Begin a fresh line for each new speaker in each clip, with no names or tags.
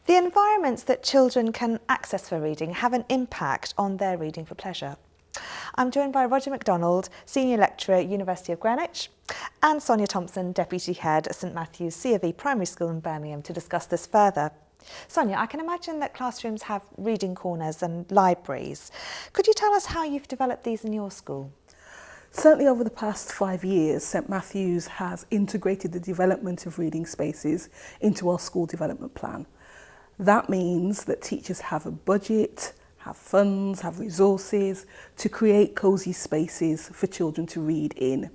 The environments that children can access for reading have an impact on their reading for pleasure. I'm joined by Roger MacDonald, Senior Lecturer at University of Greenwich, and Sonia Thompson, Deputy Head at St Matthew's C of E Primary School in Birmingham, to discuss this further. Sonia, I can imagine that classrooms have reading corners and libraries. Could you tell us how you've developed these in your school?
Certainly over the past 5 years, St Matthew's has integrated the development of reading spaces into our school development plan. That means that teachers have a budget, have funds, have resources to create cosy spaces for children to read in.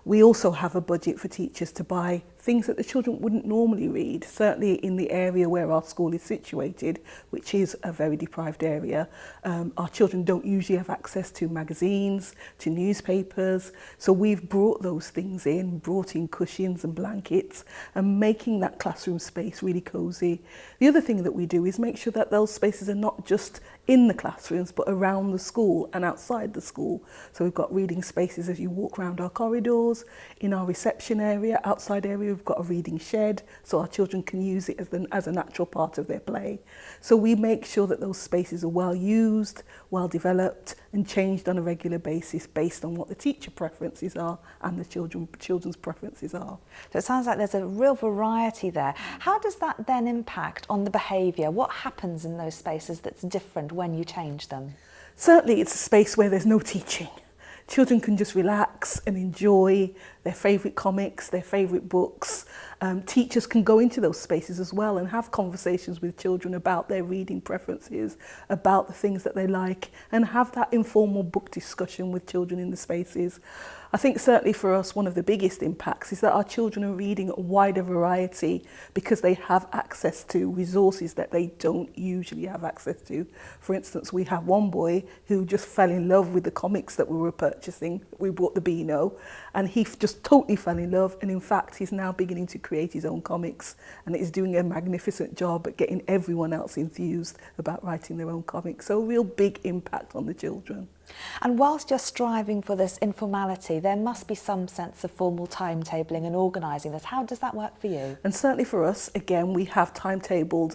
We also have a budget for teachers to buy things that the children wouldn't normally read, certainly in the area where our school is situated, which is a very deprived area. Our children don't usually have access to magazines, to newspapers, so we've brought those things in, brought in cushions and blankets, and making that classroom space really cosy. The other thing that we do is make sure that those spaces are not just in the classrooms, but around the school and outside the school. So we've got reading spaces as you walk around our corridors, in our reception area, outside area, we've got a reading shed, so our children can use it as a natural part of their play. So we make sure that those spaces are well used, well developed, and changed on a regular basis based on what the teacher preferences are and the children's preferences are.
So it sounds like there's a real variety there. How does that then impact on the behaviour? What happens in those spaces that's different when you change them?
Certainly it's a space where there's no teaching. Children can just relax and enjoy their favourite comics, their favourite books. Teachers can go into those spaces as well and have conversations with children about their reading preferences, about the things that they like, and have that informal book discussion with children in the spaces. I think certainly for us, one of the biggest impacts is that our children are reading a wider variety because they have access to resources that they don't usually have access to. For instance, we have one boy who just fell in love with the comics that we were purchasing. We bought the Beano, and he just totally fell in love, and in fact he's now beginning to create his own comics, and is doing a magnificent job at getting everyone else enthused about writing their own comics. So a real big impact on the children.
And whilst you're striving for this informality, there must be some sense of formal timetabling and organising this. How does that work for you?
And certainly for us, again, we have timetabled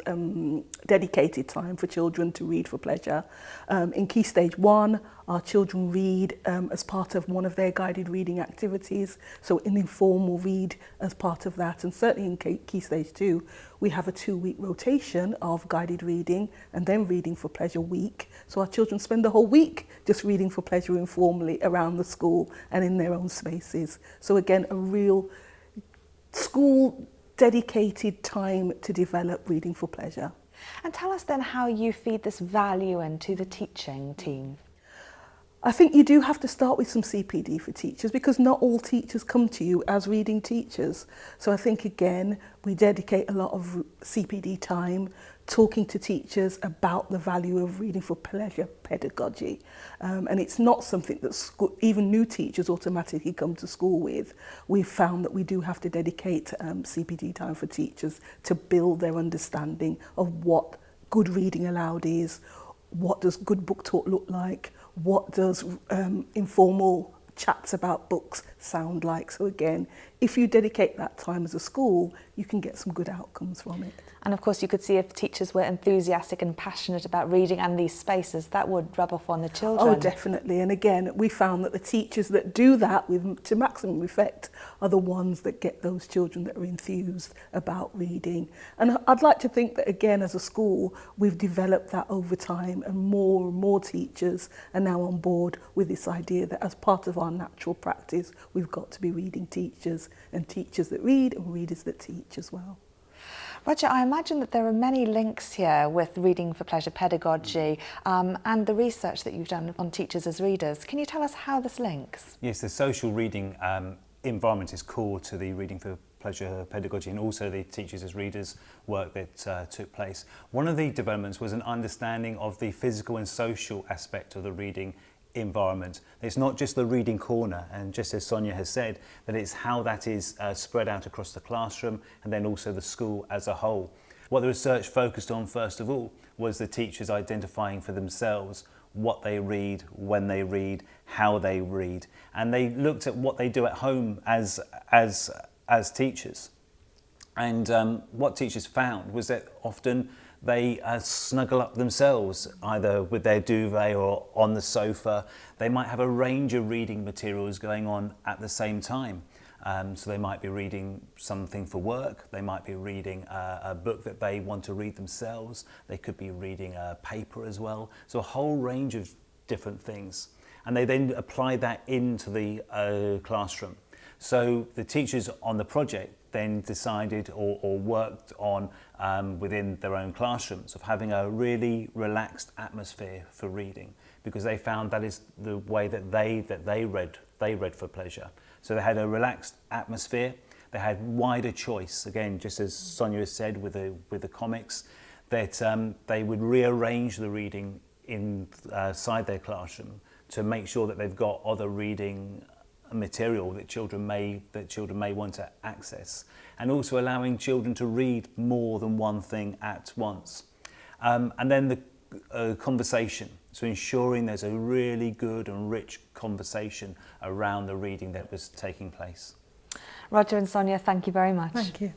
dedicated time for children to read for pleasure. In Key Stage 1, our children read as part of one of their guided reading activities, so an informal read as part of that. And certainly in Key Stage 2, we have a 2-week rotation of guided reading and then reading for pleasure week. So our children spend the whole week just reading for pleasure informally around the school and in their own spaces. So again, a real school dedicated time to develop reading for pleasure.
And tell us then how you feed this value into the teaching team.
I think you do have to start with some CPD for teachers, because not all teachers come to you as reading teachers. So I think, again, we dedicate a lot of CPD time talking to teachers about the value of reading for pleasure pedagogy. And it's not something that even new teachers automatically come to school with. We've found that we do have to dedicate CPD time for teachers to build their understanding of what good reading aloud is, what does good book talk look like, what does informal chats about books sound like. So again, if you dedicate that time as a school, you can get some good outcomes from it.
And of course you could see if teachers were enthusiastic and passionate about reading and these spaces, that would rub off on the children.
Oh, definitely. And again, we found that the teachers that do that to maximum effect are the ones that get those children that are enthused about reading. And I'd like to think that, again, as a school, we've developed that over time, and more teachers are now on board with this idea that as part of our natural practice, we've got to be reading teachers, and teachers that read and readers that teach as well.
Roger, I imagine that there are many links here with reading for pleasure pedagogy and the research that you've done on teachers as readers. Can you tell us how this links?
Yes, the social reading environment is core to the reading for pleasure pedagogy and also the teachers as readers work that took place. One of the developments was an understanding of the physical and social aspect of the reading environment. It's not just the reading corner, and just as Sonia has said, that it's how that is spread out across the classroom and then also the school as a whole. What the research focused on first of all was the teachers identifying for themselves what they read, when they read, how they read, and they looked at what they do at home as teachers. And what teachers found was that often they snuggle up themselves, either with their duvet or on the sofa. They might have a range of reading materials going on at the same time. So they might be reading something for work, they might be reading a book that they want to read themselves, they could be reading a paper as well. So a whole range of different things. And they then apply that into the classroom. So the teachers on the project then decided or worked on within their own classrooms of having a really relaxed atmosphere for reading, because they found that is the way that they read for pleasure. So they had a relaxed atmosphere, they had wider choice, again just as Sonia has said with the comics, that they would rearrange the reading inside their classroom to make sure that they've got other reading material that children may want to access, and also allowing children to read more than one thing at once. And then the conversation, so ensuring there's a really good and rich conversation around the reading that was taking place.
Roger and Sonia, thank you very much.
Thank you.